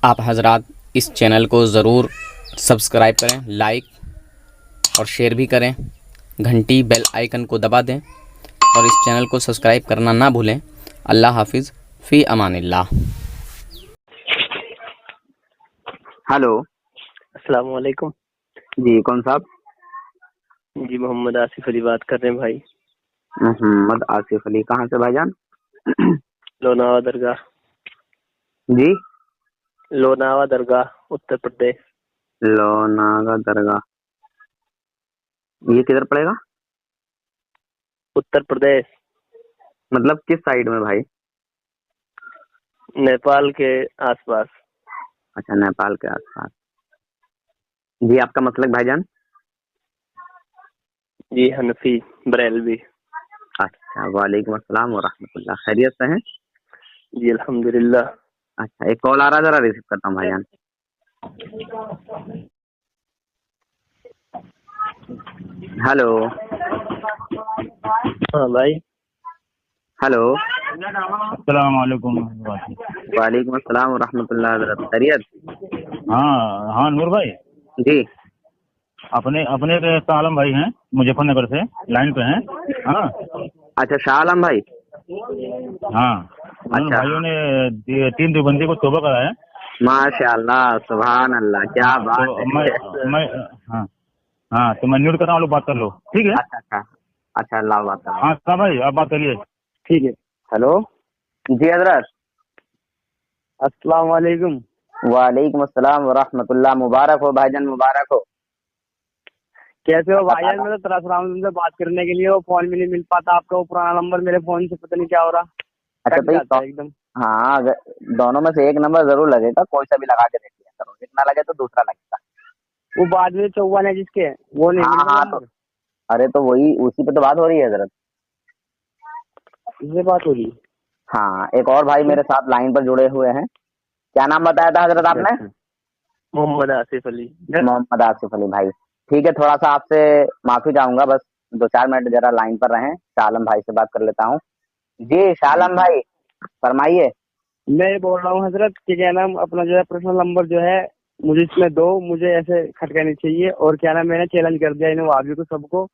آپ حضرات اس چینل کو ضرور سبسکرائب کریں، لائک اور شیئر بھی کریں، گھنٹی بیل آئیکن کو دبا دیں اور اس چینل کو سبسکرائب کرنا نہ بھولیں۔ اللہ حافظ، فی امان اللہ۔ ہلو، السلام علیکم۔ جی کون صاحب؟ جی محمد آصف علی بات کر رہے ہیں بھائی۔ محمد آصف علی، کہاں سے بھائی جان؟ لوناوا درگاہ۔ جی لوناوا درگاہ، اتر پردیش۔ لوناگا درگاہ، یہ کدھر پڑے گا؟ اتر پردیش، مطلب کس سائیڈ میں بھائی؟ نیپال کے آس پاس۔ اچھا، نیپال کے آس پاس۔ جی آپ کا مسلک بھائی جان؟ جی حنفی بریلوی۔ اچھا، وعلیکم السلام ورحمۃ اللہ، خیریت سے ہیں؟ جی الحمدللہ۔ اچھا، ایک کال آ رہا، ذرا ریسیو کرتا ہوں بھائی جان۔ ہلو ہاں بھائی۔ ہلو، السلام علیکم۔ وعلیکم السلام ورحمۃ اللہ، حضرت خیریت؟ ہاں نور بھائی، جی اپنے شاہ عالم بھائی ہیں، مظفر نگر سے، لائن پہ ہیں۔ ہاں اچھا، شاہ عالم بھائی۔ ہاں، ان اچھا، بھائیوں نے 3 دیوبندی کو توبہ کرایا۔ ماشاء اللہ، سبحان اللہ، کیا بات تو ہے۔ ہاں تو میں نیوٹ کر رہا ہوں، لوگ بات کر لو، ٹھیک ہے؟ اچھا اچھا اچھا، اللہ بات کریں۔ ہاں شاہ بھائی آپ بات کریے۔ ٹھیک ہے۔ ہلو، جی حضرت، السلام علیکم۔ وعلیکم السلام ورحمۃ اللہ، مبارک ہو بھائی جان، مبارک ہو۔ کیسے ہو بھائی جان؟ میں تو ترس رہا ہوں تم سے بات کرنے کے لیے، وہ فون بھی نہیں مل پاتا آپ کا، وہ پرانا نمبر میرے فون سے پتہ نہیں کیا ہو رہا، اچھا کٹ جاتا ہے بھائی، ایک دم۔ ہاں دونوں میں سے ایک نمبر ضرور لگے گا، کوئی سا بھی لگا کے دیکھ لیا کرو، ایک نہ لگے تو دوسرا لگے گا۔ وہ بعد میں 54 ہے جس کے، وہ نہیں ہاں مل رہا ہاں، تو نمبر۔ ارے تو وہی اسی پہ تو بات ہو رہی ہے حضرت۔ اس سے بات ہو رہی ہے؟ ہاں، ایک اور بھائی میرے ساتھ لائن پر جڑے ہوئے ہیں، کیا نام بتایا تھا حضرت آپ اچھا نے؟ اچھا، محمد آصف علی۔ محمد آصف علی بھائی، ٹھیک ہے، تھوڑا سا آپ سے معافی چاہوں گا، بس 2-4 منٹ ذرا لائن پر رہیں، شاہ عالم بھائی سے بات کر لیتا ہوں۔ جی شاہ عالم بھائی فرمائیے۔ میں یہ بول رہا ہوں حضرت کہ کیا نام اپنا جو ہے پرسنل نمبر جو ہے مجھے اس میں دو، مجھے ایسے کھٹکانی چاہیے، اور کیا نام میں نے چیلنج کر دیا انہیں وہابیوں کو سب کو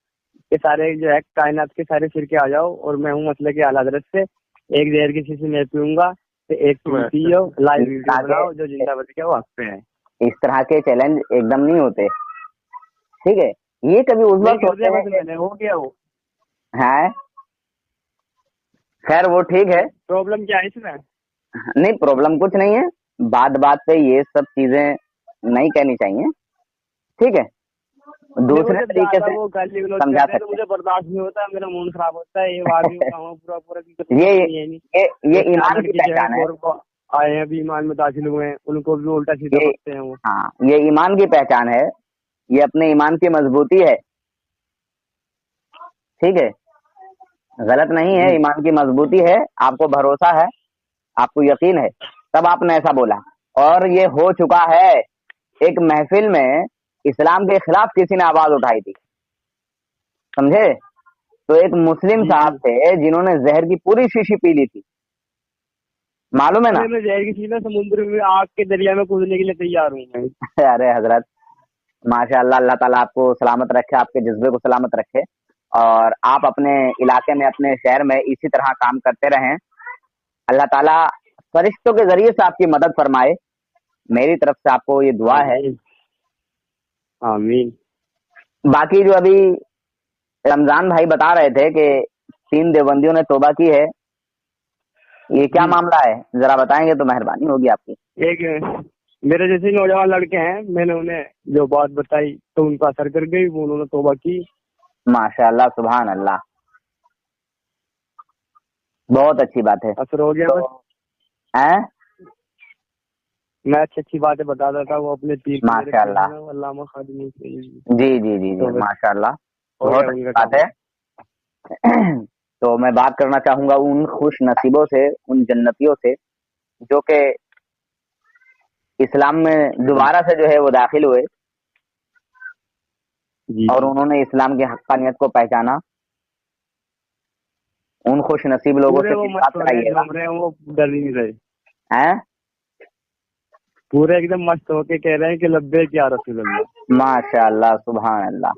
کہ سارے جو ہے کائنات کے سارے فرقے آ جاؤ، اور میں ہوں مسئلے کے اعلی حضرت سے، ایک زہر کی شیشی میں پیوں گا تو ایک تم پیو، لائیو ویڈیو بناؤ، جو زندہ بچ گیا وہ حق پہ ہے۔ اس طرح کے چیلنج ایک دم نہیں ہوتے، ٹھیک ہے، یہ کبھی اس نہیں وقت کر ہوتے دیا ہیں بس میں نے، ہو گیا وہ۔ ہیں، خیر وہ ٹھیک ہے، پرابلم کیا ہے اس میں؟ نہیں پرابلم کچھ نہیں ہے، بات پہ یہ سب چیزیں نہیں کہنی چاہیے، ٹھیک ہے، نہیں وہ دوسرے جب طریقے زیادہ سے وہ گالی گلوچ سمجھا کرتے ہیں تو سکتے مجھے برداشت نہیں ہوتا، میرا موڈ خراب ہوتا ہے، یہ وادیوں کا ہوں پورا پورا کی ہیں۔ نہیں ہے نہیں۔ یہ وہ چار ایمان کی لڑکے جو ہے پہچان ہے، فور کو آئے ہیں ابھی ایمان میں داخل ہوئے ہیں، ان کو بھی الٹا سیدھا یہ بکتے ہیں وہ۔ ہاں یہ ایمان کی پہچان ہے، یہ اپنے ایمان کی مضبوطی ہے، ٹھیک ہے، غلط نہیں ہے، جی ایمان کی مضبوطی ہے، آپ کو بھروسہ ہے، آپ کو یقین ہے، تب آپ نے ایسا بولا، اور یہ ہو چکا ہے۔ ایک محفل میں اسلام کے خلاف کسی نے آواز اٹھائی تھی، سمجھے، تو ایک مسلم جی جی، صاحب تھے جنہوں نے زہر کی پوری شیشی پی لی تھی، معلوم ہے نا؟ ارے میں زہر کی سیدھا سمندر میں آگ کے دریا میں کودنے کے لیے تیار ہوں میں۔ ارے حضرت ماشاء اللہ، اللہ تعالیٰ آپ کو سلامت رکھے، آپ کے جذبے کو سلامت رکھے، اور آپ اپنے علاقے میں، اپنے شہر میں اسی طرح کام کرتے رہیں، اللہ تعالیٰ فرشتوں کے ذریعے سے آپ کی مدد فرمائے، میری طرف سے آپ کو یہ دعا ہے۔ آمین آمین۔ باقی جو ابھی رمضان بھائی بتا رہے تھے کہ 3 دیوبندیوں نے توبہ کی ہے، یہ کیا جی معاملہ ہے، ذرا بتائیں گے تو مہربانی ہوگی آپ کی۔ ایک میرے جیسے نوجوان لڑکے ہیں، میں نے انہیں جو بات بتائی تو ان کا اثر کر گئی، وہ انہوں نے توبہ کی۔ ماشاء اللہ، سبحان اللہ، بہت اچھی بات ہے۔ اثر ہو گیا تو بس۔ میں اچھی اچھی باتیں بتاتا تھا، وہ اپنے پیر کے میرے ماشاء پیر ہیں اللہ، نا، وہ علامہ خادمی سے جی جی جی جی، تو بس ماشاء اللہ، ہو بہت گیا ان اچھی کا بات کام۔ ہے۔ تو میں بات کرنا چاہوں گا ان خوش نصیبوں سے، ان جنتیوں سے جو کہ اسلام میں جی دوبارہ سے جو ہے وہ داخل ہوئے، جی اور جی، انہوں نے اسلام کی حقانیت کو پہچانا۔ ان خوش نصیب لوگوں پورے سے وہ میری بات مست ہو رہے ہیں، کرائیے گا، جھوم رہے ہیں، وہ ڈر ہی نہیں رہے۔ ہیں؟ पूरे एकदम मस्त होके कह रहे हैं कि लब्बैक या रसूल अल्लाह। माशाल्लाह, सुभान अल्लाह,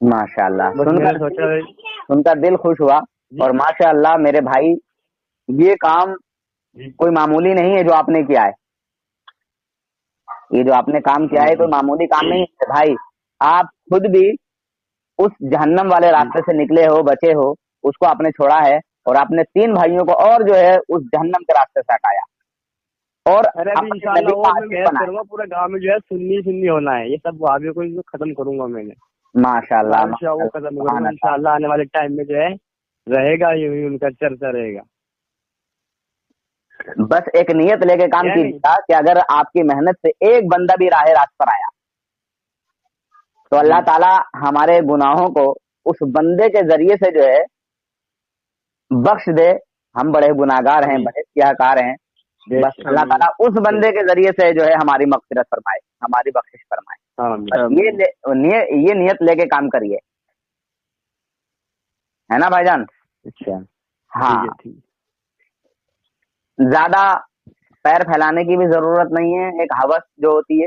माशाल्लाह। बस मैंने सोचा सुनकर दिल खुश हुआ। और माशाल्लाह मेरे भाई, ये काम कोई मामूली नहीं है जो आपने किया है। ये जो आपने काम किया है कोई मामूली काम नहीं है भाई। आप खुद भी उस जहन्नम वाले रास्ते से निकले हो, बचे हो, उसको आपने छोड़ा है और आपने 3 भाइयों को और जो है उस जहन्नम के रास्ते से हटाया। और अरे अभी अपने इंशाल्लाह नबी का और मैं आशिक मेहनत बनाया। करूंगा, पूरा गांव में जो है सुन्नी सुन्नी होना है, ये सब वहाबियों को जो खत्म करूंगा मैंने, माशाल्लाह, वो खत्म सुभान करूंगा अल्लाह। इंशाल्लाह। आने वाले टाइम में जो है रहेगा ये उनका चर्चा रहेगा। बस एक नियत लेके काम क्या नहीं? कीजिएगा कि अगर आपकी मेहनत से एक बंदा भी राह रास्त पर आया तो अल्लाह ताला हमारे गुनाहों को उस बंदे के जरिए से जो है बख्श दे। हम बड़े गुनाहगार हैं, बड़े सियाहकार हैं। बस अल्लाह ताला उस बंदे के जरिए से जो है हमारी मग़फ़िरत फरमाए, हमारी बख्शिश फरमाए। बस ये नियत लेके काम करिए, है ना भाईजान? अच्छा, हाँ, ठीक है। ज्यादा पैर फैलाने की भी जरूरत नहीं है। एक हवस जो होती है,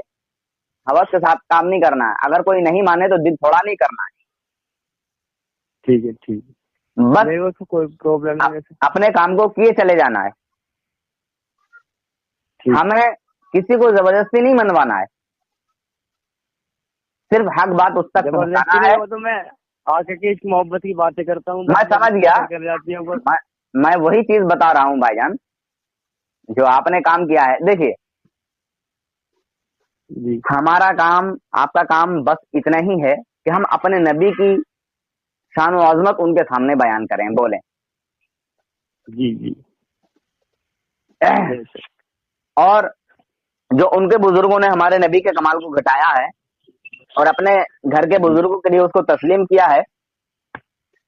हवस के साथ काम नहीं करना है। अगर कोई नहीं माने तो दिल थोड़ा नहीं करना है। ठीक है, ठीक है। बस मेरे को तो कोई प्रॉब्लम नहीं है। अपने काम को किए चले जाना है। हमें किसी को जबरदस्ती नहीं मनवाना है, सिर्फ हक बात उस तक पहुंचाना है। वो तो मैं आके के इस मोहब्बत की बातें करता हूँ, मैं समझ गया, कर जाती हूँ बस। मैं वही चीज बता रहा हूँ भाईजान जो आपने काम किया है। देखिए जी, हमारा काम, आपका काम बस इतना ही है कि हम अपने नबी की शान व अजमत उनके सामने बयान करें, बोलें। जी जी। और जो उनके बुजुर्गों ने हमारे नबी के कमाल को घटाया है और अपने घर के बुजुर्गों के लिए उसको तस्लीम किया है,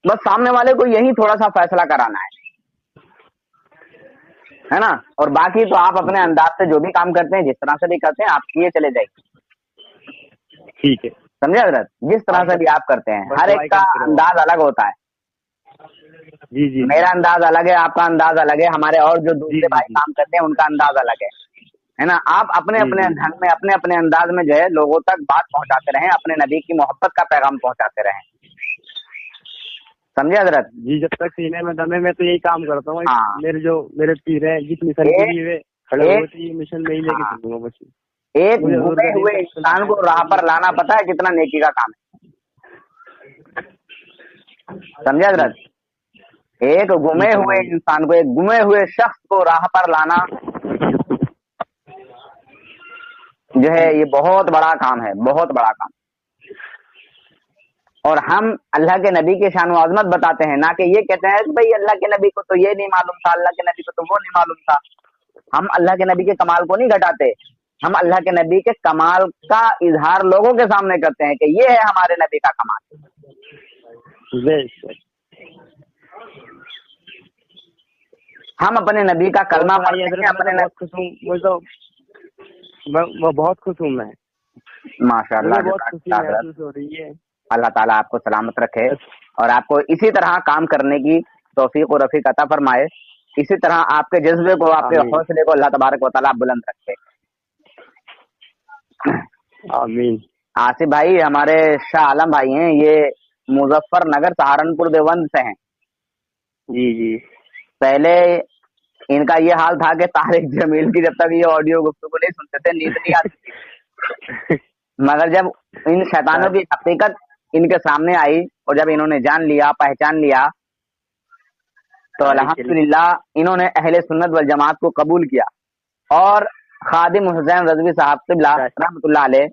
बस सामने वाले को यही थोड़ा सा फैसला कराना है ना। और बाकी तो आप अपने अंदाज से जो भी काम करते हैं, जिस तरह से भी करते हैं, आप किए चले जाइए। ठीक है, समझे हजरत? जिस तरह से भी आप करते हैं, हर एक का अंदाज अलग होता है। जी जी। मेरा अंदाज अलग है, आपका अंदाज अलग है, हमारे और जो दूसरे भाई काम करते हैं उनका अंदाज अलग है ना। आप अपने अपने ढंग में, अपने अपने अंदाज में जो है लोगों तक बात पहुंचाते रहें, अपने नबी की मोहब्बत का पैगाम पहुंचाते रहें। समझे हजरत? जी, जब तक सीने में दमे मैं तो यही काम करता हूँ। हाँ। मेरे पीर हैं, जिस मिशन के लिए खड़े हुए थे, ये मिशन में ही लेके चलूंगा बस। एक घूमे हुए इंसान को राह पर लाना पता है कितना नेकी का काम है? समझे हजरत? एक गुमे हुए इंसान को, एक गुमे हुए शख्स को राह पर लाना जो है ये बहुत बड़ा काम है, बहुत बड़ा काम। और हम अल्लाह के नबी के शान व अज़मत बताते हैं, ना कि ये कहते हैं कि भाई अल्लाह के नबी को तो ये नहीं मालूम था, अल्लाह के नबी को तो वो नहीं मालूम था। हम अल्लाह के नबी के कमाल को नहीं घटाते, हम अल्लाह के नबी के कमाल का इजहार लोगों के सामने करते हैं कि ये है हमारे नबी का कमाल। हम अपने नबी का कलमा पढ़ते हैं, अपने वो तो मैं बहुत खुश हूँ। मैं माशाअल्लाह, बहुत खुशी महसूस हो रही है। अल्लाह ताला आपको सलामत रखे और आपको इसी तरह काम करने की तौफीक और रफीक अता फरमाए। इसी तरह आपके जज्बे को, आपके हौसले को अल्लाह तबारक व तआला बुलंद रखे। आमीन। आसिफ भाई हमारे शाह आलम भाई हैं, ये मुजफ्फरनगर सहारनपुर देवबंद से हैं। जी जी। पहले इनका ये हाल था कि तारिक जमील की जब तक ये ऑडियो गुफ्तगू नहीं सुनते थे नींद नहीं आती थी। मगर जब इन शैतानों की हकीकत इनके सामने आई और जब इन्होंने जान लिया, पहचान लिया, तो अल्हम्दुलिल्लाह इन्होंने अहले सुन्नत वल जमात को कबूल किया और खादिम हुसैन रज़वी साहब क़िबला रहमतुल्लाह अलैह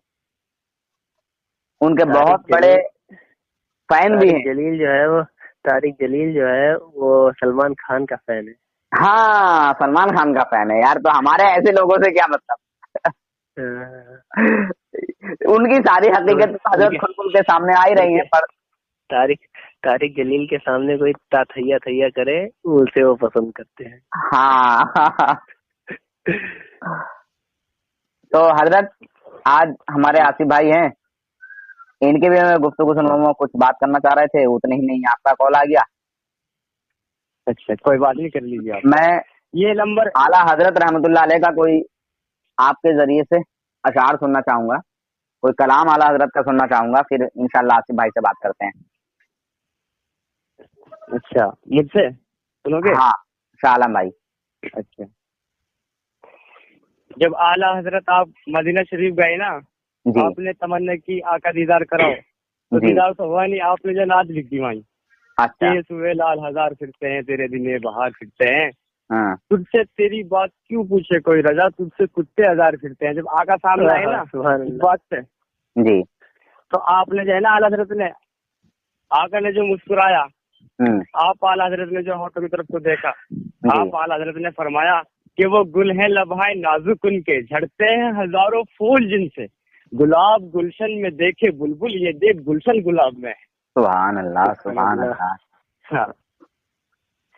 उनके बहुत बड़े फैन भी हैं। जलील जो है वो, तारिक जलील जो है वो सलमान खान का फैन है। हाँ, सलमान खान का फैन है यार। तो हमारे ऐसे लोगों से क्या मतलब? उनकी सारी हकीकत हजरत खुद उनके सामने आ ही रही है। पर तारिक जलील के सामने कोई ताथैया थैया करे, उसे वो पसंद करते हैं। हाँ। तो हजरत आज हमारे आसिफ भाई हैं, इनके भी मैं गुफ्तगू सुनूंगा, कुछ बात करना चाह रहे थे, उतने ही नहीं आपका कॉल आ गया। अच्छा, कोई बात नहीं, कर लीजिए आप। मैं ये नंबर आला हजरत रहमतुल्लाह अलैह का कोई आपके जरिए से अशार सुनना चाहूंगा, कोई कलाम आला हजरत का सुनना चाहूंगा, फिर इंशाल्लाह आसिफ भाई से बात करते हैं। अच्छा, मुझसे सुनोगे? हाँ शाह आलम भाई। अच्छा, जब आला हजरत आप मदीना शरीफ गए ना, जी आपने तमन्ना की आका दीदार कराओ, तो जी। दीदार तो हुआ नहीं, आपने जो नाच लिख दी वहीं अच्छा। ये सुबह लाल हजार फिरते हैं तेरे दिने बहार फिरते हैं, हाँ तुझसे तेरी बात क्यों पूछे कोई रजा, तुझसे कुत्ते हजार फिरते हैं। जब आका सामने आए ना इस बात से, जी। तो आपने जो है ना आला हजरत ने, आका ने जो मुस्कुराया, आप आला हजरत ने जो होठों की तरफ को देखा, आप आला हजरत ने फरमाया कि वो गुल है लबहाए नाजुक उनके, झड़ते हैं हजारों फूल जिनसे, गुलाब गुलशन में देखे बुलबुल, ये देख गुलशन गुलाब में है। सुभान अल्लाह सुभान अल्लाह। हाँ,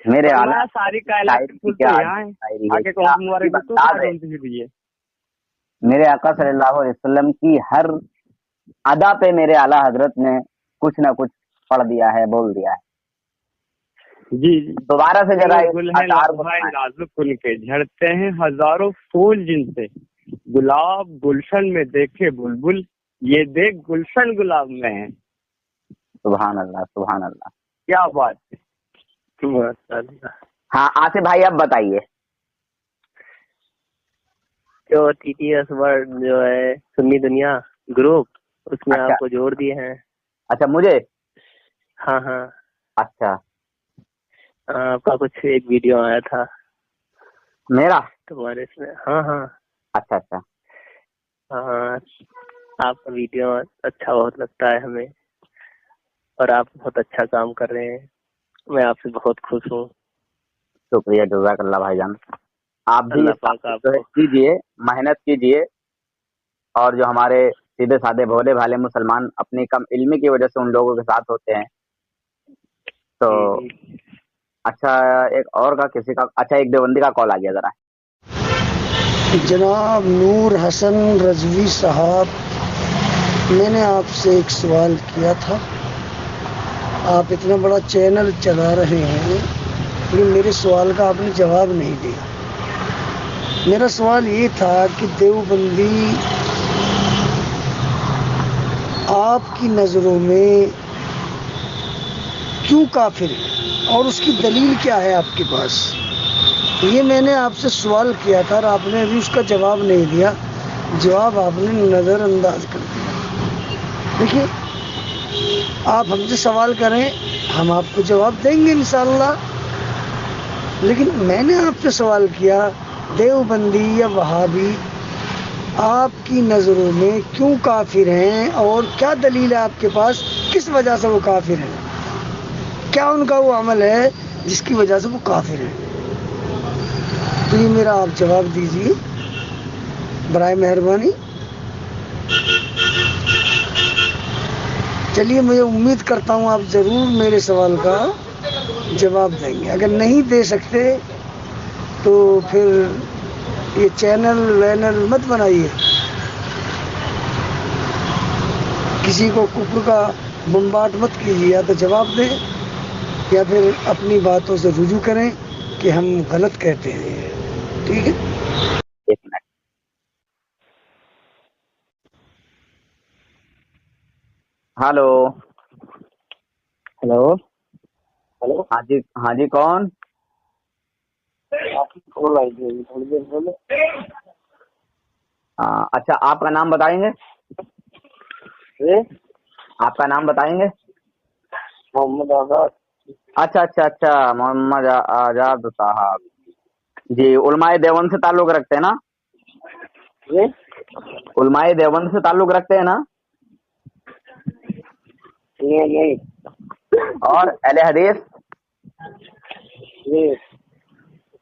मेरे आला सारी कायनात के फूल तो यहाँ है, आगे कौन सी मुबारक दे, तो कौन सी दी है। मेरे आका सल्लल्लाहु अलैहि वसल्लम की हर अदा पे मेरे आला हजरत ने कुछ ना कुछ पढ़ दिया है, बोल दिया है। जी दोबारा से जरा गुल है नाजुक उनके, झड़ते हैं हजारों फूल जिनसे, गुलाब गुलशन में देखे बुलबुल, ये देख गुलशन गुलाब में है। सुभान अल्लाह सुभान अल्लाह, क्या बात है। हाँ आसिफ भाई अब बताइए। जो TTS वर्ड जो है सुन्नी दुनिया ग्रुप, उसमें अच्छा। आपको जोड़ दिए हैं। अच्छा मुझे? हाँ हाँ, अच्छा आपका कुछ एक वीडियो आया था मेरा? तुम्हारे इसमें। हाँ हाँ अच्छा अच्छा। हाँ, आपका वीडियो अच्छा बहुत लगता है हमें, और आप बहुत अच्छा काम कर रहे हैं, मैं आपसे बहुत खुश हूँ। शुक्रिया जज़ाकल्लाह भाईजान। आप भी अल्लाह पाक आपको कीजिए, मेहनत कीजिए, और जो हमारे सीधे साधे भोले भाले मुसलमान अपनी कम इल्मी की वजह से उन लोगों के साथ होते हैं, तो अच्छा एक और का किसी का, अच्छा एक देवबंदी का कॉल आ गया जरा। जनाब नूर हसन रजवी साहब, मैंने आपसे एक सवाल किया था। आप इतना बड़ा चैनल चला रहे हैं, लेकिन मेरे सवाल का आपने जवाब नहीं दिया। मेरा सवाल ये था कि देवबंदी आपकी नज़रों में क्यों काफिर है, और उसकी दलील क्या है आपके पास? ये मैंने आपसे सवाल किया था और आपने अभी उसका जवाब नहीं दिया, जवाब आपने नज़रअंदाज कर दिया। देखिए, आप हमसे सवाल करें, हम आपको जवाब देंगे इंशाअल्लाह, लेकिन मैंने आपसे सवाल किया देवबंदी या वहाबी आपकी नज़रों में क्यों काफिर हैं, और क्या दलील है आपके पास, किस वजह से वो काफिर हैं, क्या उनका वो अमल है जिसकी वजह से वो काफिर हैं? तो ये मेरा आप जवाब दीजिए बराए मेहरबानी। चलिए, मैं उम्मीद करता हूँ आप ज़रूर मेरे सवाल का जवाब देंगे। अगर नहीं दे सकते तो फिर ये चैनल वैनल मत बनाइए, किसी को कुफर का बम्बाट मत कीजिए, या तो जवाब दें या फिर अपनी बातों से रुजू करें कि हम गलत कहते हैं। ठीक है, एक मिनट। हेलो हेलो हेलो, हाँ जी कौन? आपकी कॉल आई थी थोड़ी देर पहले। अच्छा आपका नाम बताएंगे? आपका नाम बताएंगे? मोहम्मद आजाद। अच्छा अच्छा अच्छा, मोहम्मद आजाद साहब जी, उलमाए देवबंद से ताल्लुक रखते हैं ना? उलमाए देवबंद से ताल्लुक रखते हैं ना? नहीं। और अहले हदीस?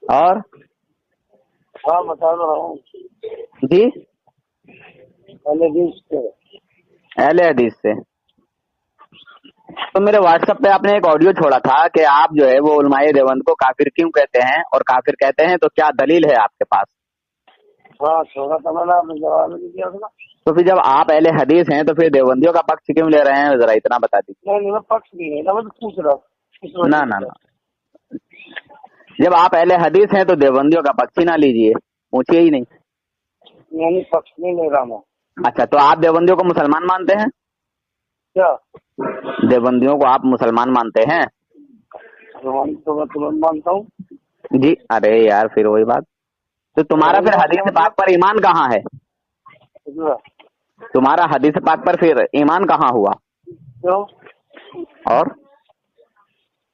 और हाँ बता रहा हूँ जी, अहले हदीस से। तो मेरे व्हाट्सएप पे आपने एक ऑडियो छोड़ा था कि आप जो है वो उलमाए देवबंद को काफिर क्यों कहते हैं, और काफिर कहते हैं तो क्या दलील है आपके पास? हाँ छोड़ा था मैंने, आपने जवाब नहीं दिया था। तो फिर जब आप अहले हदीस हैं तो फिर देवबंदियों का पक्ष क्यों ले रहे हैं, जरा इतना बता दीजिए। नहीं मैं पक्ष नहीं है ना, मैं तो पूछ रहा हूँ। ना ना ना, जब आप अहले हदीस हैं तो देवबंदियों का पक्ष ही ना लीजिए, पूछिए ही नहीं। यानी पक्ष नहीं ले रहा मैं। अच्छा, तो आप देवबंदियों को मुसलमान मानते हैं? क्या देवबंदियों को आप मुसलमान मानते हैं? तो मैं तुरंत मानता हूँ। जी, अरे यार फिर वही बात। तो तुम्हारा फिर हदीस पाक पर ईमान कहाँ है? तुम्हारा हदीस पाक पर फिर ईमान कहाँ हुआ? क्यों और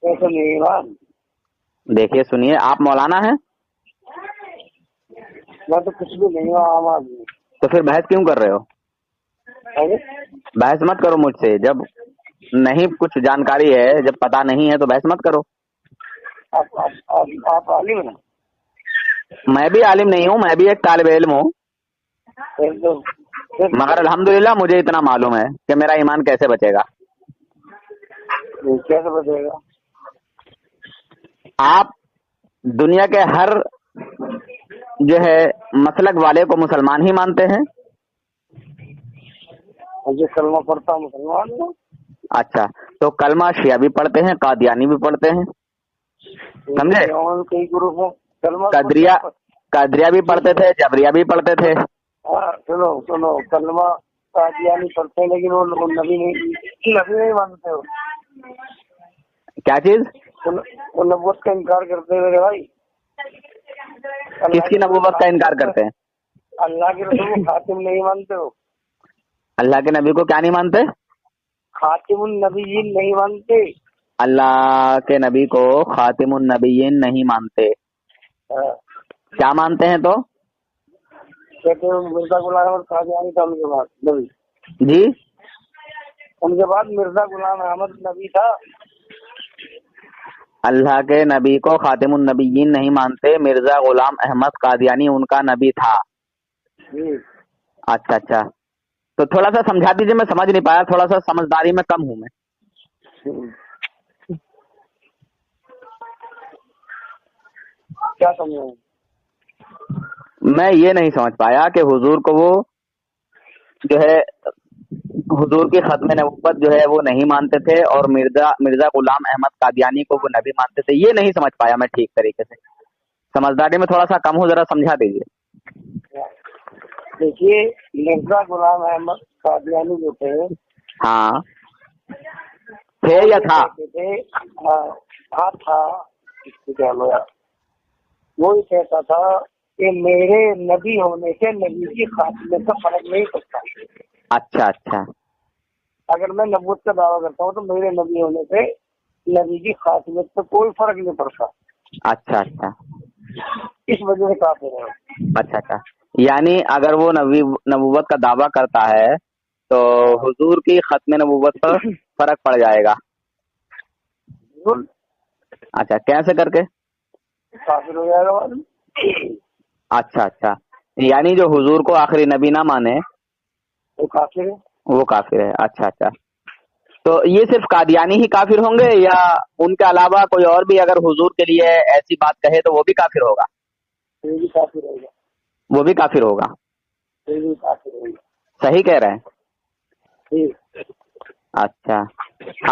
ऐसा नहीं ईमान? देखिए सुनिए, आप मौलाना हैं मैं तो कुछ भी नहीं हूँ, आम आदमी। तो फिर बहस क्यों कर रहे हो? अरे बहस मत करो मुझसे, जब नहीं कुछ जानकारी है, जब पता नहीं है तो बहस मत करो। आप आलिम हैं? मैं भी आलिम नहीं हूँ, मैं भी एक तालिब इल्म हूँ, फिर मगर अल्हम्दुलिल्लाह मुझे इतना मालूम है कि मेरा ईमान कैसे बचेगा। कैसे बचेगा? आप दुनिया के हर जो है मसलक वाले को मुसलमान ही मानते हैं? मुझे कलमा पढ़ता मुसलमान हूँ। अच्छा, तो कलमा शिया भी पढ़ते हैं, कादियानी भी पढ़ते हैं, समझे? कई ग्रुप हो कलमा कादरिया भी पढ़ते थे, जबरिया भी पढ़ते थे। हाँ सुनो कलमा कादियानी पढ़ते हैं, लेकिन वो नबी नहीं मानते हो। क्या चीज? वो नबूवत का इनकार करते हुए भाई। किसकी नबूवत का इनकार करते हैं? अल्लाह के रसूल को खातिम नहीं मानते हो? अल्लाह के नबी को क्या नहीं मानते? खातिमुन नबीयीन नहीं मानते? अल्लाह के नबी को खातिमुन नबीयीन नहीं मानते। हाँ। क्या मानते हैं तो? कहते हैं मिर्जा गुलाम अहमद कादियानी था उनके बाद नबी। जी, उनके बाद मिर्जा गुलाम अहमद नबी था। अल्लाह के नबी को खातिमुन नबीयीन नहीं मानते, मिर्जा गुलाम अहमद कादियानी उनका नबी था। जी। अच्छा अच्छा, तो थोड़ा सा समझा दीजिए, मैं समझ नहीं पाया, थोड़ा सा समझदारी में कम हूँ मैं। क्या समझे? मैं ये नहीं समझ पाया कि हुजूर को वो जो है हुजूर की खत्म नबूवत जो है वो नहीं मानते थे, और मिर्जा गुलाम अहमद कादियानी को वो नबी मानते थे। ये नहीं समझ पाया मैं ठीक तरीके से। समझदारी में थोड़ा सा कम हूँ, जरा समझा दीजिए। देखिए, मिर्जा गुलाम अहमद कादियानी जो थे, हाँ, थे या था? था क्या लो यार, वो ही कहता था कि मेरे नबी होने से नबी की खातिमत का फर्क नहीं पड़ता। अच्छा अच्छा, अगर मैं नबूवत का दावा करता हूँ तो मेरे नबी होने से नबी की खातिमत पर कोई फर्क नहीं पड़ता। अच्छा अच्छा, इस वजह से काफिर है। अच्छा अच्छा, यानी अगर वो नबूवत का दावा करता है तो हुजूर की खत्म नबूवत पर फर्क पड़ जाएगा। अच्छा, कैसे करके? काफिर हो जाएगा बाद में। अच्छा अच्छा, यानी जो हुजूर को आखिरी नबी ना माने वो काफिर है। वो काफिर है। अच्छा अच्छा, तो ये सिर्फ कादियानी ही काफिर होंगे या उनके अलावा कोई और भी अगर हुजूर के लिए ऐसी बात कहे तो वो भी काफिर होगा? वो भी काफिर होगा। वो भी काफिर होगा। वो भी काफिर होगा। सही कह रहे हैं? ठीक। अच्छा,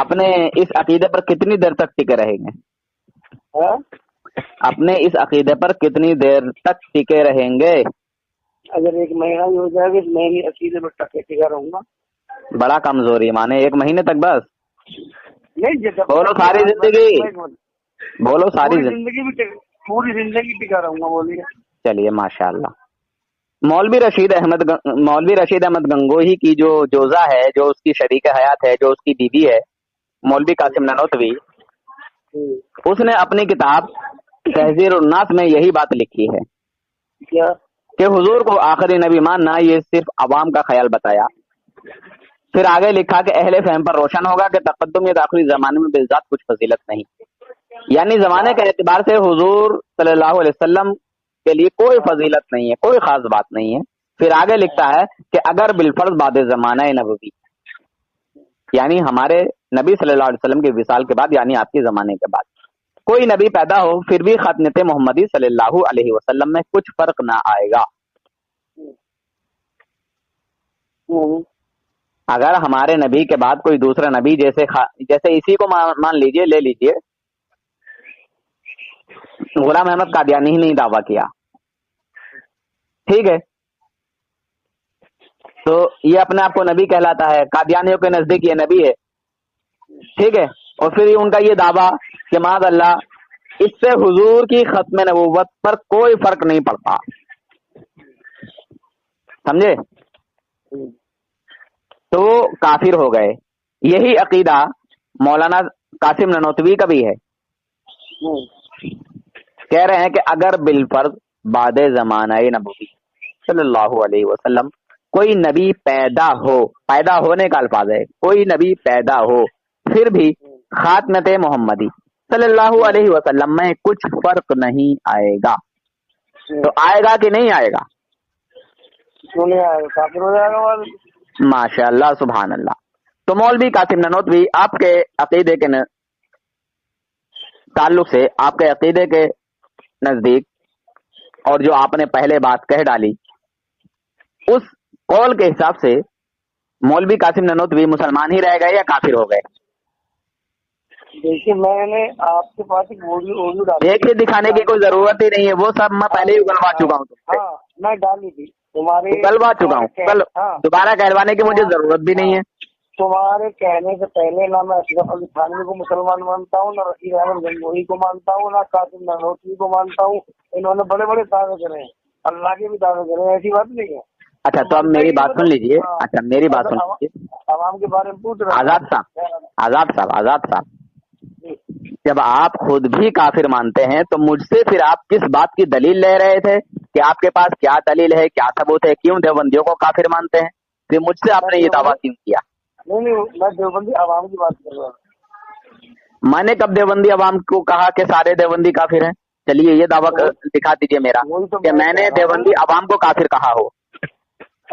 अपने इस अकीदे पर कितनी देर तक टिके रहेंगे? हाँ? अपने इस अकीदे पर कितनी देर तक टिके रहेंगे? अगर एक महीना भी हो जाएगा तो मैं भी अकीदे पर टके टिका रहूंगा। बड़ा कमजोरी, माने 1 महीने तक बस? नहीं, जब बोलो सारी जिंदगी, बोलो सारी जिंदगी भी पूरी जिंदगी टिका रहूंगा। बोलिए। चलिए माशाअल्लाह। मौलवी रशीद अहमद गंगोही की जो जोजा है, जो उसकी शरीक हयात है, जो उसकी बीवी है, मौलवी कासिम ननोतवी, उसने अपनी किताब तहजीर उन्नास में यही बात लिखी है क्या? कि हुजूर को आखिरी नबी मानना ये सिर्फ अवाम का ख्याल बताया। फिर आगे लिखा कि अहले फहम पर रोशन होगा कि तकद्दुम या आखिरी जमाने में बिल्जात कुछ फजीलत नहीं, यानी जमाने के एतबार से हुजूर सल्लल्लाहु अलैहि वसल्लम के लिए कोई फजीलत नहीं है, कोई खास बात नहीं है। फिर आगे लिखता है कि अगर बिलफर्ज बाद जमाना नबवी, यानी हमारे नबी सल्लल्लाहु अलैहि वसल्लम के विसाल के बाद, यानी आपके जमाने के बाद कोई नबी पैदा हो, फिर भी खतनत मोहम्मदी सल्लल्लाहु अलैहि वसल्लम में कुछ फर्क ना आएगा। अगर हमारे नबी के बाद कोई दूसरा नबी जैसे इसी को मान लीजिए, ले लीजिए गुलाम अहमद कादियानी ही नहीं दावा किया, ठीक है। तो ये अपने आप को नबी कहलाता है, कादियानियों के नजदीक ये नबी है, ठीक है। और फिर उनका ये दावा कि माद अल्लाह इससे हुजूर की खत्म नबूवत पर कोई फर्क नहीं पड़ता, समझे। तो काफिर हो गए। यही अकीदा मौलाना कासिम ननोतवी का भी है। कह रहे हैं कि अगर बिलफर्ज बाद ज़माना नबी सल्लल्लाहु अलैहि वसल्लम कोई नबी पैदा हो, पैदा होने का अल्फाज है, कोई नबी पैदा हो, फिर भी खातमत मोहम्मदी सल्लल्लाहु अलैहि वसल्लम में कुछ फर्क नहीं आएगा, तो आएगा कि नहीं आएगा? क्यों नहीं आएगा? काफिर हो जाएगा। माशाअल्लाह सुभान अल्लाह। तो मौलवी कासिम ननोतवी आपके अकीदे के ताल्लुक से, आपके अकीदे के नजदीक, और जो आपने पहले बात कह डाली उस कौल के हिसाब से मौलवी कासिम ननोतवी मुसलमान ही रह गए या काफिर हो गए? देखिए, मैंने आपके पास एक ऑडियो डाली, देखिए दिखाने की कोई जरूरत ही नहीं है, वो सब मैं पहले ही उगलवा चुका हूँ तुमसे। हाँ, मैं डाली थी तुम्हारे, उगलवा चुका हूँ, कल दोबारा कहलवाने की मुझे जरूरत भी नहीं है। तुम्हारे कहने से पहले ना मैं अशरफ अली थानवी को मुसलमान मानता हूँ, ना रशीद अहमद गंगोही को मानता हूँ, ना कासिम ननोतवी को मानता हूँ। इन्होंने बड़े बड़े दावे करे हैं, अल्लाह के भी दावे करे हैं, ऐसी बात नहीं है। अच्छा, तो अब मेरी बात सुन लीजिए। अच्छा, मेरी बात सुन लीजिए। आवाम के बारे में पूछ रहे आजाद साहब, जब आप खुद भी काफिर मानते हैं तो मुझसे फिर आप किस बात की दलील ले रहे थे कि आपके पास क्या दलील है, क्या सबूत है, क्यों देवबंदियों को काफिर मानते हैं? फिर मुझसे आपने ये दावा क्यों किया? नहीं, मैं देवबंदी आवाम की बात कर रहा हूँ। मैंने कब देवबंदी आवाम को कहा कि सारे देवबंदी काफिर हैं? चलिए ये दावा दिखा दीजिए मेरा कि मैंने देवबंदी आवाम को काफिर कहा हो।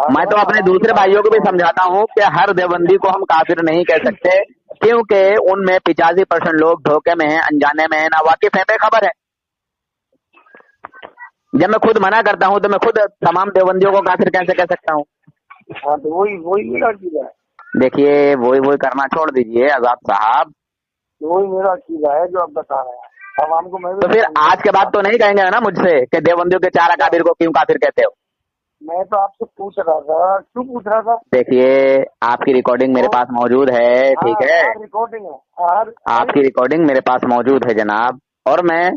मैं तो अपने दूसरे भाइयों को भी समझाता हूँ कि हर देवबंदी को हम काफिर नहीं कह सकते, क्योंकि उनमें 85% लोग धोखे में हैं, अनजाने में हैं, नावाकिफ हैं, बेखबर है। जब मैं खुद मना करता हूँ तो मैं खुद तमाम देवबंदियों को काफिर कैसे कह सकता हूँ? हाँ, तो वही मेरा अकीदा है। देखिए, वही करना छोड़ दीजिए आजाद साहब, वही मेरा अकीदा है जो आप बता रहे हैं आवाम को। मैं तो फिर आज के बाद तो नहीं कहेंगे ना मुझसे कि देवबंदियों के 4 अकाबिर को क्यों काफिर कहते हो? मैं तो आपसे पूछ रहा था, क्यों पूछ रहा था? देखिए, आपकी रिकॉर्डिंग मेरे पास मौजूद है, ठीक है, रिकॉर्डिंग है, आपकी रिकॉर्डिंग मेरे पास मौजूद है जनाब, और मैं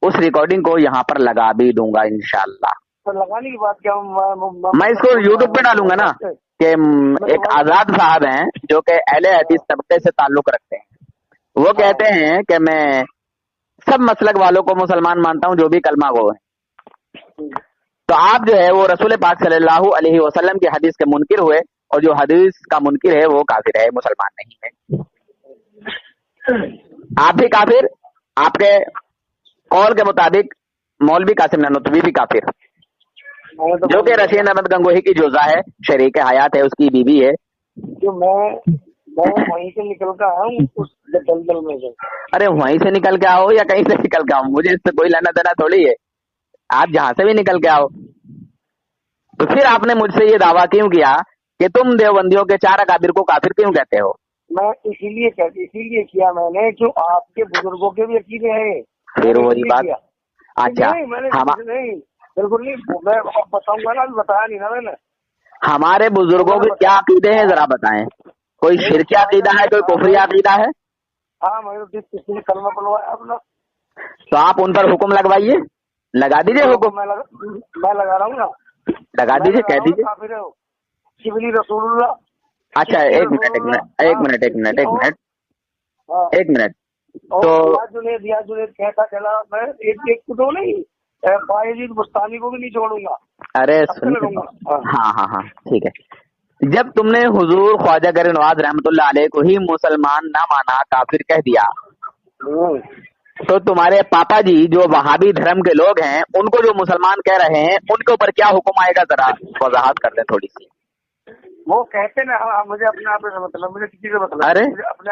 उस रिकॉर्डिंग को यहाँ पर लगा भी दूंगा इंशाल्लाह। तो लगाने की बात क्या, मैं इसको यूट्यूब पे डालूंगा ना कि एक आजाद साहब हैं जो कि अहले हदीस तबके से ताल्लुक रखते हैं, वो कहते हैं कि मैं सब मसलक वालों को मुसलमान मानता हूँ जो भी कलमा गो है। तो आप जो है वो रसूल पाक सल्लल्लाहु अलैहि वसल्लम की हदीस के मुनकिर हुए, और जो हदीस का मुनकिर है वो काफिर है, मुसलमान नहीं है। आप भी काफिर, आपके कौल के मुताबिक मौलवी कासिम ननोतवी भी काफिर, जो कि रशीद अहमद गंगोही की जोजा है, शरीक हयात है, उसकी बीवी है। जो मैं वहीं से निकल कर आया हूँ उस दलदल में से। अरे वहीं से निकल के आओ या कहीं से निकल के आओ, मुझे इससे कोई लेना देना थोड़ी है, आप जहां से भी निकल के आओ। तो फिर आपने मुझसे ये दावा क्यों किया कि तुम देवबंदियों के 4 अकाबिर को काफिर क्यों कहते हो? मैं इसीलिए किया मैंने, जो आपके बुजुर्गों के भी अकीदे हैं। फिर वही बात। अच्छा, नहीं, बिल्कुल नहीं, मैं बताऊंगा ना, बताया नहीं ना मैंने। हमारे बुजुर्गों के क्या अकीदे हैं जरा बताएं। कोई शिरकी अकीदा है, कोई कुफरी अकीदा है? हाँ, मैंने किसी ने कलमा पढ़वाया अपना। तो आप उन पर हुक्म लगवाइए, लगा दीजिए हुक्म। मैं लगा रहा हूँ ना, लगा दीजिए, कह दीजिए। शिबली रसूलुल्लाह। अच्छा, एक मिनट। तो जुनेद कहता चला, मैं एक को तो नहीं, बायजीद बुस्तानी को भी नहीं छोड़ूंगा। अरे हाँ, ठीक है। जब तुमने हुजूर ख्वाजा गरीब नवाज रहमतुल्लाह अलैह को ही मुसलमान ना माना, काफिर कह दिया, तो तुम्हारे पापा जी जो वहाबी धर्म के लोग हैं, उनको जो मुसलमान कह रहे हैं, उनके ऊपर क्या हुक्म आएगा, जरा वजाहत कर दें थोड़ी सी। वो कहते ना, मुझे अपने आप से मतलब, मुझे किसी से मतलब। अरे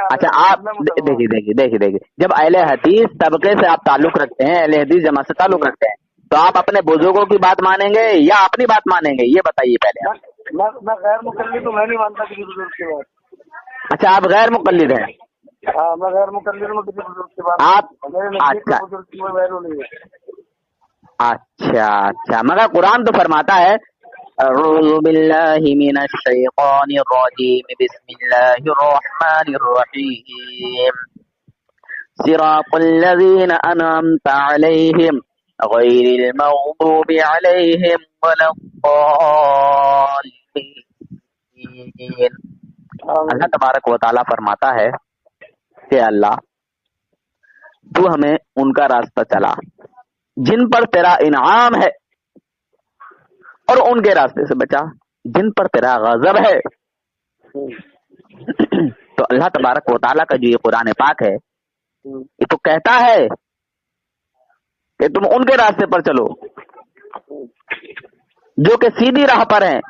अच्छा, आप देखिए, जब अहले हदीस तबके से आप ताल्लुक रखते हैं, अहले हदीस जमात से ताल्लुक रखते हैं, तो आप अपने बुजुर्गों की बात मानेंगे या अपनी बात मानेंगे, ये बताइए पहले। मैं गैर मुकल्लिद तो मैं नहीं मानता किसी बुजुर्ग की बात। अच्छा, आप गैर मुकल्लिद हैं? हाँ, मैं गैर मुकल्लिद में किसी बुजुर्ग के बात आप मेरे नजदीक अच्छा में बुजुर्ग की कोई वैल्यू नहीं है। अच्छा अच्छा, मगर कुरान तो फरमाता है अऊज़ु बिल्लाहि मिनश शैतानिर रजीम बिस्मिल्लाहिर रहमानिर रहीम सिरातल लज़ीना अनअमता अलैहिम गैरिल मग़दूबि अलैहिम वलद्दाल्लीन। अल्लाह तबारक व तआला फरमाता है कि अल्लाह तू हमें उनका रास्ता चला जिन पर तेरा इनाम है, और उनके रास्ते से बचा जिन पर तेरा गजब है। तो अल्लाह तबारक व तआला का जो ये कुरान पाक है, ये तो कहता है कि तुम उनके रास्ते पर चलो जो कि सीधी राह पर हैं,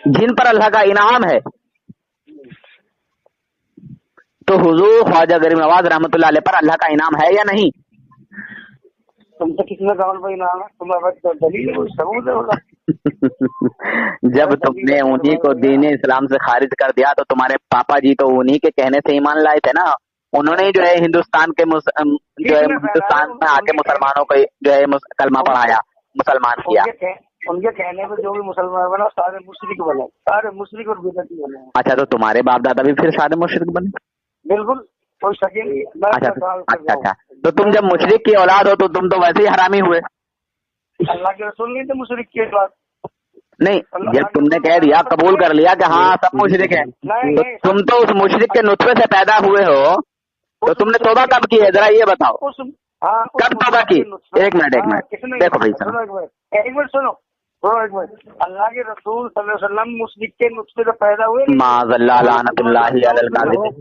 जिन पर अल्लाह का इनाम है। तो हुजूर ख्वाजा गरीब नवाज रहमतुल्लाह अलैह पर अल्लाह का इनाम है या नहीं? तुमसे किसने कहा भाई नाम है? तुम दलील है, कोई सबूत है बोला? जब तुमने उन्हीं को दीन इस्लाम से खारिज कर दिया तो तुम्हारे पापा जी तो उन्हीं के कहने से ईमान लाए थे ना। उन्होंने जो है हिंदुस्तान के जो है हिंदुस्तान में आके मुसलमानों को जो है कलमा पढ़ाया, मुसलमान किया। उनके कहने पे जो भी मुसलमान बना सारे मुशरिक बने, सारे मुशरिक और बिदअती बने। अच्छा, तो तुम्हारे बाप दादा भी फिर सारे मुशरिक बने? बिल्कुल, कोई शक ही नहीं। अच्छा अच्छा, तो तुम जब मुशरिक की औलाद हो तो तुम तो वैसे ही हरामी हुए। अल्लाह के रसूल नहीं थे मुशरिक की औलाद? नहीं, जब तुमने कह दिया, कबूल कर लिया कि हाँ सब मुशरिक है, तो तुम तो उस मुशरिक के नुतफे से पैदा हुए हो, तो तुमने तौबा कब की है जरा ये बताओ? कब तौबा की? एक मिनट देखो भाई साहब, एक मिनट सुनो, अल्लाह के रसूल सल्लल्लाहु अलैहि वसल्लम मुशरिक के नुस्खे से पैदा हुए। माज़अल्लाह लानतुल्लाहि अलल काज़िबीन।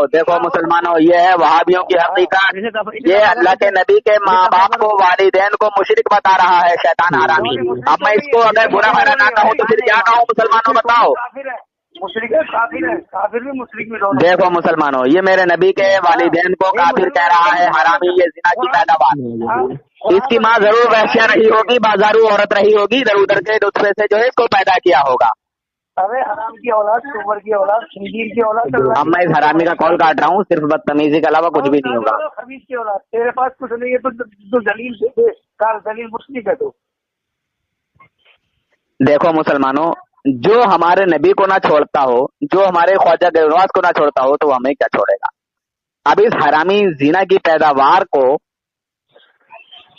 देखो मुसलमानों, ये है वहाबियों की हकीकत। ये अल्लाह के नबी के माँ बाप को, वालिदैन को मुशरिक बता रहा है, शैतान हरामी। अब मैं इसको अगर बुरा भला ना कहूँ तो फिर क्या कहूँ? मुसलमानों बताओ। मुशरिक है, काफिर है, काफिर भी मुशरिक में दोनों। देखो मुसलमानों, ये मेरे नबी के वालिदैन को काफिर कह रहा है, हरामी, ये जिना की पैदावार। इसकी माँ जरूर वैश्या रही होगी, बाजारू औरत रही होगी, इधर उधर के नुस्खे से जो है इसको पैदा किया होगा। अरे हराम की औलाद, सुअर की औलाद, खंजीर की औलाद। अब मैं इस हरामी का कॉल काट रहा हूँ, सिर्फ बदतमीजी के अलावा कुछ भी नहीं होगा। खबीज की औलाद, तेरे पास कुछ नहीं है तो दलील से दलील मुशरिक है तो। देखो मुसलमानों, जो हमारे नबी को ना छोड़ता हो, जो हमारे ख्वाजा गरीब नवाज को ना छोड़ता हो, तो हमें क्या छोड़ेगा? अब इस हरामी जीना की पैदावार को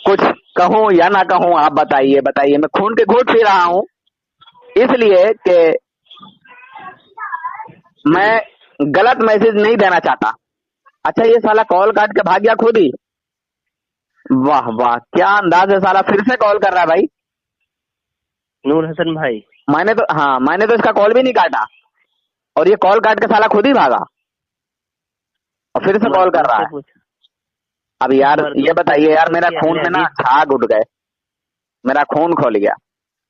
कुछ कहूं या ना कहूं, आप बताइए। मैं खून के घूंट पी रहा हूं इसलिए कि मैं गलत मैसेज नहीं देना चाहता। अच्छा, ये साला कॉल काट के भाग गया खुद ही। वाह वाह, क्या अंदाज है साला, फिर से कॉल कर रहा है भाई। नूर हसन भाई, मैंने तो इसका कॉल भी नहीं काटा, और ये कॉल काट के साला खुद ही भागा और फिर से कॉल कर रहा है। अब यार ये बताइए यार, मेरा खून में ना झाग उठ गए, मेरा खून खोल गया।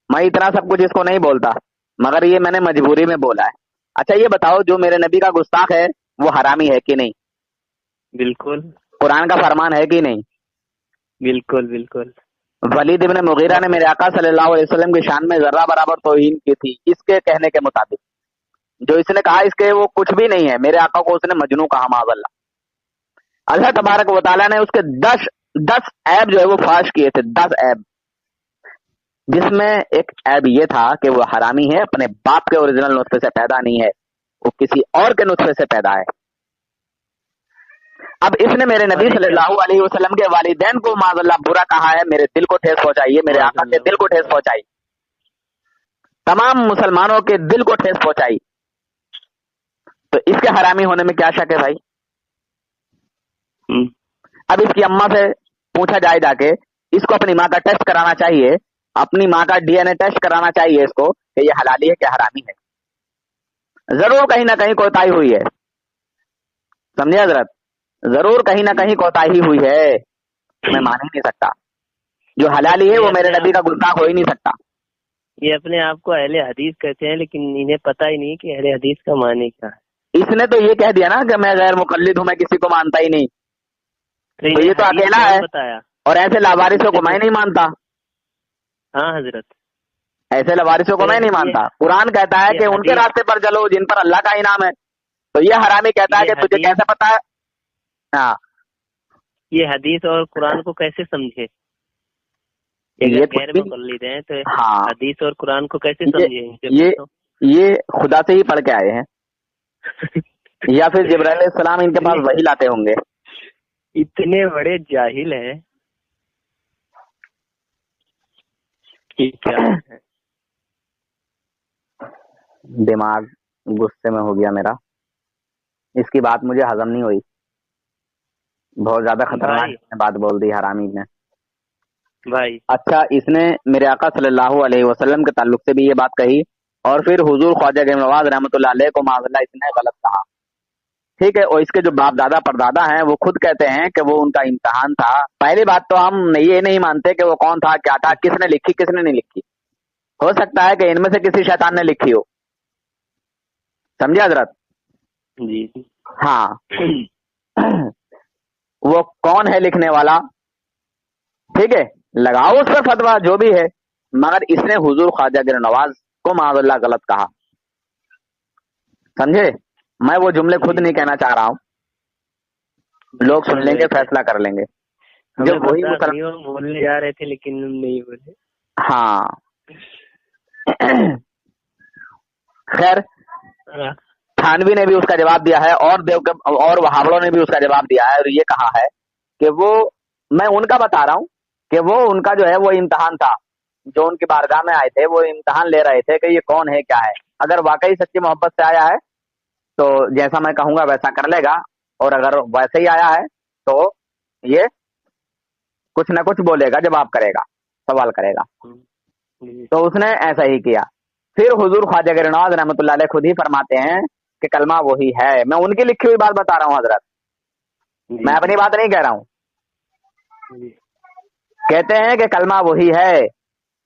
मैं इतना सब कुछ इसको नहीं बोलता, मगर ये मैंने मजबूरी में बोला है। अच्छा ये बताओ, जो मेरे नबी का गुस्ताख है वो हरामी है कि नहीं? बिल्कुल। कुरान का फरमान है कि नहीं? बिल्कुल बिल्कुल। वलीद इब्न मुगीरा ने मेरे आका सल्लल्लाहु अलैहि वसल्लम की शान में जर्रा बराबर तौहीन की थी, इसके कहने के मुताबिक। जो इसने कहा इसके वो कुछ भी नहीं है, मेरे आका को उसने मजनू कहा, माज़अल्लाह। अल्लाह तबारक व तआला ने उसके 10 ऐब जो है वो फाश किए थे, 10 ऐब, जिसमें एक ऐब ये था कि वो हरामी है, अपने बाप के ओरिजिनल नुस्खे से पैदा नहीं है, वो किसी और के नुस्खे से पैदा है। अब इसने मेरे नबी सल्लल्लाहु अलैहि वसल्लम के वालिदैन को माज़अल्लाह बुरा कहा है, मेरे दिल को ठेस पहुंचाई है, मेरे आका के दिल को ठेस पहुंचाई, तमाम मुसलमानों के दिल को ठेस पहुंचाई। तो इसके हरामी होने में क्या शक है भाई? अब इसकी अम्मा से पूछा जाए जाके, इसको अपनी माँ का टेस्ट कराना चाहिए, अपनी माँ का डीएनए टेस्ट कराना चाहिए इसको कि ये हलाली है क्या हरामी है। जरूर कहीं ना कहीं कोताही हुई है, समझे हजरत? जरूर कहीं ना कहीं कोताही हुई है, मैं मान ही नहीं सकता। जो हलाली है वो मेरे नबी का गुस्ताख हो ही नहीं सकता। ये अपने आप को अहले हदीस कहते हैं, लेकिन इन्हें पता ही नहीं कि अहले हदीस का माने क्या है। इसने तो ये कह दिया ना कि मैं गैर मुकल्लिद हूं, मैं किसी को मानता ही नहीं। तो ये तो अकेला है बताया। और ऐसे लावारिसों को मैं नहीं मानता। हाँ हजरत, ऐसे लवारिसों को मैं नहीं मानता। कुरान कहता है कि उनके रास्ते पर चलो जिन पर अल्लाह का इनाम है। तो ये हरामी कहता है ये कि तुझे हदीस- कैसे पता है। हाँ, ये हदीस और कुरान को कैसे समझे? ये अगर कुछ गैर भी- मुक़ल्लिद हैं तो हाँ, हदीस और कुरान को कैसे ये- समझे? इनसे ये पूछो। ये खुदा से ही पढ़ के आए हैं या फिर जिब्राइल अलैहिस्सलाम इनके पास वही लाते होंगे। इतने बड़े जाहिल हैं कि क्या है। दिमाग गुस्से में हो गया मेरा, इसकी बात मुझे हजम नहीं हुई। बहुत ज्यादा खतरनाक भाई। इसने बात बोल दी हरामी ने। भाई अच्छा, इसने मेरे आका सल्लल्लाहु अलैहि वसल्लम के ताल्लुक से भी ये बात कही, और फिर हुजूर ख्वाजा गरीब नवाज रहमतुल्लाह अलैह को माज़अल्लाह इसने गलत कहा। ठीक है, और इसके जो बाप दादा परदादा हैं वो खुद कहते हैं कि वो उनका इम्तहान था। पहली बात तो हम ये नहीं मानते कि वो कौन था, क्या था, किसने लिखी, किसने नहीं लिखी। हो सकता है कि इनमें से किसी शैतान ने लिखी हो, समझे हजरत। जी। हाँ वो कौन है लिखने वाला, ठीक है, लगाओ उस पर फतवा जो भी है, मगर इसने हुजूर ख्वाजा गरीब नवाज को माज़अल्लाह गलत कहा। समझे, मैं वो जुमले खुद नहीं कहना चाह रहा हूँ, लोग सुन लेंगे, फैसला कर लेंगे। हमें जब वही पता मुसलमान, नहीं, हम बोलने जा रहे थे लेकिन हम नहीं बोले। हाँ खैर, हाँ। थानवी ने भी उसका जवाब दिया है, और वहाबड़ों ने भी उसका जवाब दिया है, और ये कहा है कि वो, मैं उनका बता रहा हूँ कि वो उनका जो है वो इम्तहान था, जो उनकी बारगाह में आए थे वो इम्तहान ले रहे थे कि ये कौन है, क्या है। अगर वाकई सच्ची मोहब्बत से आया है तो जैसा मैं कहूंगा वैसा कर लेगा, और अगर वैसे ही आया है तो ये कुछ ना कुछ बोलेगा, जवाब करेगा, सवाल करेगा। तो उसने ऐसा ही किया। फिर हुजूर ख्वाजा गरीब नवाज रहमतुल्लाह अलैह खुद ही फरमाते हैं कि कलमा वही है। मैं उनकी लिखी हुई बात बता रहा हूँ हजरत, मैं अपनी बात नहीं कह रहा हूँ। कहते हैं कि कलमा वही है,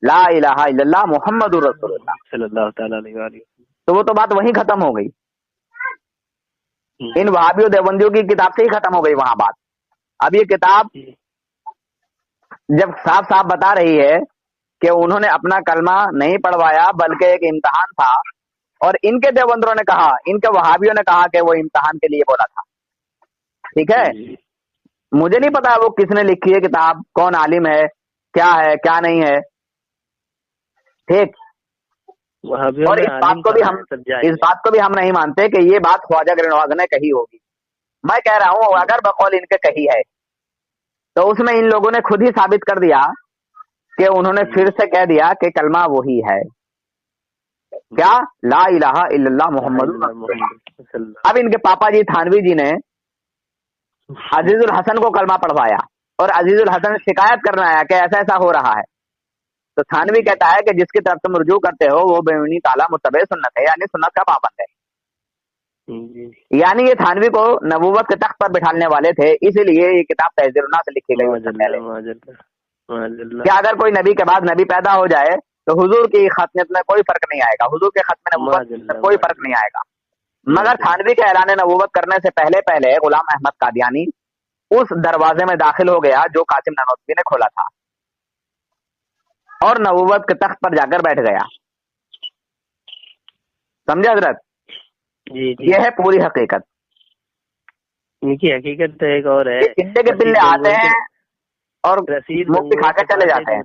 ला इलाहा इल्लल्लाह मुहम्मदुर रसूलुल्लाह। सल्लल्लाहु तआला अलैहि वसल्लम। तो वो तो बात वहीं खत्म हो गई, इन वहाबियों देवबंदियों की किताब से ही खत्म हो गई वहां बात। अब ये किताब जब साफ साफ बता रही है कि उन्होंने अपना कलमा नहीं पढ़वाया बल्कि एक इम्तहान था, और इनके देवबंदरों ने कहा, इनके वहाबियों ने कहा कि वो इम्तहान के लिए बोला था। ठीक है, मुझे नहीं पता वो किसने लिखी है किताब, कौन आलिम है, क्या नहीं है। ठीक, और इस बात को भी हम नहीं मानते कि ये बात ख्वाजा गरीब नवाज ने कही होगी। मैं कह रहा हूं अगर बकौल इनके कही है तो उसमें इन लोगों ने खुद ही साबित कर दिया कि उन्होंने फिर से कह दिया कि कलमा वही है, क्या, ला इलाहा इल्लल्लाह मुहम्मदुर रसूलुल्लाह। अब इनके पापा जी थानवी जी ने अजीजुल हसन को कलमा पढ़वाया, और अजीजुल हसन शिकायत करने आया कि ऐसा ऐसा हो रहा है। तो थानवी कहता है कि जिसकी तरफ तुम रुजू करते हो वो बेउनी ताला मुत्तबे सुन्नत है, यानी सुन्नत का पाबंद है। यानी ये थानवी को नबूवत के तख्त पर बिठाने वाले थे, इसीलिए ये किताब तहजीरुन्नास से लिखी गई उससे पहले। क्या अगर कोई नबी के बाद नबी पैदा हो जाए तो हुजूर की खतमियत में कोई फर्क नहीं आएगा, हुजूर के खत्म नबूवत में कोई फर्क नहीं आएगा। मगर थानवी के ऐलान नबूवत करने से पहले पहले गुलाम अहमद कादियानी उस दरवाजे में दाखिल हो गया जो कासिम नानोतवी ने खोला था, और नबूवत के तख्त पर जाकर बैठ गया। समझे हजरत, ये है पूरी हकीकत। इनकी हकीकत तो एक और है, चिट्टे के पिल्ले आते हैं और मुफ्ती खा के चले जाते हैं।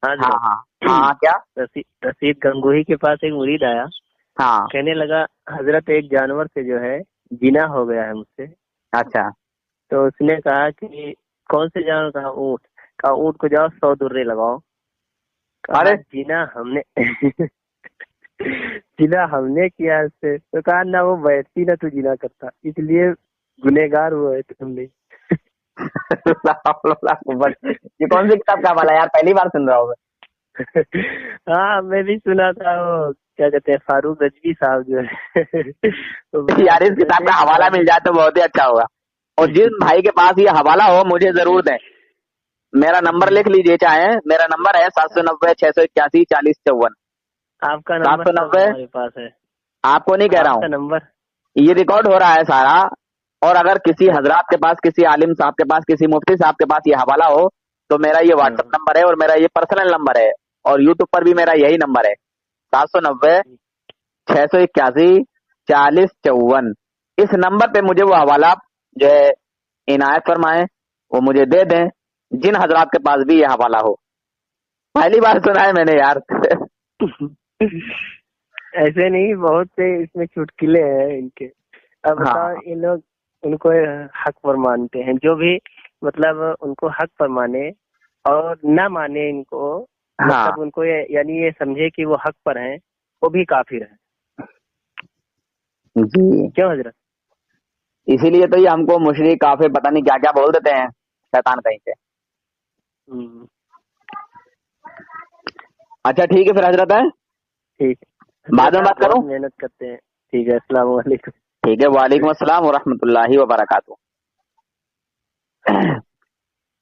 हाँ क्या, रशीद गंगोही के पास एक मुरीद आया, हाँ, कहने लगा हजरत एक जानवर से जो है जिना हो गया है मुझसे। अच्छा, तो उसने कहा कि कौन से जानवर? कहा ऊँट। कहा ऊँट को जाओ 100 दुर्रे लगाओ। अरे जिना हमने जिना हमने किया उससे। तो कहा ना वो बैठती ना तू जिना करता, इसलिए गुनहगार हुआ है तुमने। ये कौन सी किताब का हवाला यार, पहली बार सुन रहा हूँ मैं। हाँ मैं भी सुना था, वो क्या कहते हैं फारूक रजवी साहब जो है। तो यार इस किताब का हवाला मिल जाए तो बहुत ही अच्छा होगा, और जिस भाई के पास ये हवाला हो मुझे जरूर दें। मेरा नंबर लिख लीजिए चाहे, मेरा नंबर है 790-681-4054। आपका नंबर 790 हमारे पास है, आपको नहीं कह रहा हूँ, नंबर ये रिकॉर्ड हो रहा है सारा। और अगर किसी हजरात के पास, किसी आलिम साहब के पास, किसी मुफ्ती साहब के पास ये हवाला हो तो मेरा ये व्हाट्सएप नंबर है, और मेरा ये पर्सनल नंबर है, और यूट्यूब पर भी मेरा यही नंबर है 790-681 4054। इस नंबर पे मुझे वो हवाला जो है इनायत फरमाएं, वो मुझे दे दें, जिन हजरात के पास भी ये हवाला हो। पहली बार सुना है मैंने यार। ऐसे नहीं, बहुत से इसमें चुटकुले हैं इनके। अब बताओ, हाँ। ये लोग उनको हक पर मानते हैं, जो भी मतलब उनको हक पर माने और ना माने इनको, हाँ। मतलब उनको यानी ये समझे कि वो हक पर हैं, वो भी काफिर है। जी, क्यों हजरत? इसीलिए तो ये हमको मुशरिक काफिर पता नहीं क्या क्या बोल देते हैं शैतान कहीं से। अच्छा ठीक है फिर हजरत है, ठीक है, बाद में बात करूं? मेहनत करते हैं। ठीक है, अस्सलाम वालेकुम। ठीक है, वालेकुम अस्सलाम व रहमतुल्लाहि व बरकातुहू।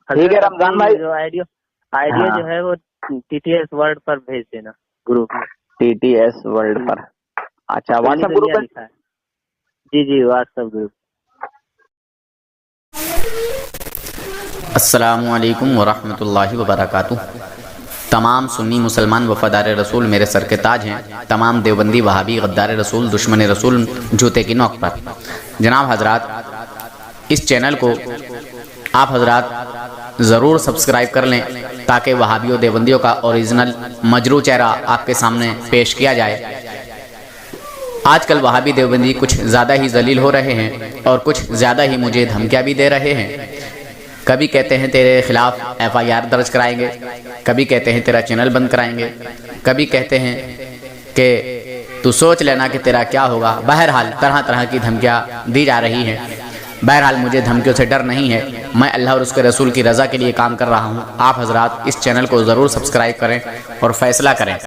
ठीक है रमजान भाई, जो आइडिया हाँ। जो है वो TTS वर्ल्ड पर भेज देना ग्रुप में। TTS वर्ल्ड पर, अच्छा व्हाट्सएप ग्रुप दुनिया है? लिखा है। जी व्हाट्सएप ग्रुप। अस्सलामु अलैकुम वरहमतुल्लाहि वबरकातुहू। तमाम सुन्नी मुसलमान वफादार रसूल मेरे सर के ताज हैं। तमाम देवबंदी वहाबी गद्दार रसूल दुश्मन रसूल जूते की नोक पर। जनाब हजरात, इस चैनल को आप हजरात ज़रूर सब्सक्राइब कर लें ताकि वहाबियों देवबंदियों का ओरिजिनल मजरू चेहरा आपके सामने पेश किया जाए। आजकल वहाबी देवबंदी कुछ ज़्यादा ही जलील हो रहे हैं और कुछ ज़्यादा ही मुझे धमकियाँ भी दे रहे हैं। कभी कहते हैं तेरे खिलाफ FIR दर्ज कराएंगे, कभी कहते हैं तेरा चैनल बंद कराएंगे, कभी कहते हैं कि तू सोच लेना कि तेरा क्या होगा। बहरहाल तरह तरह की धमकियाँ दी जा रही हैं। बहरहाल मुझे धमकियों से डर नहीं है, मैं अल्लाह और उसके रसूल की रज़ा के लिए काम कर रहा हूँ। आप हजरात इस चैनल को ज़रूर सब्सक्राइब करें और फैसला करें।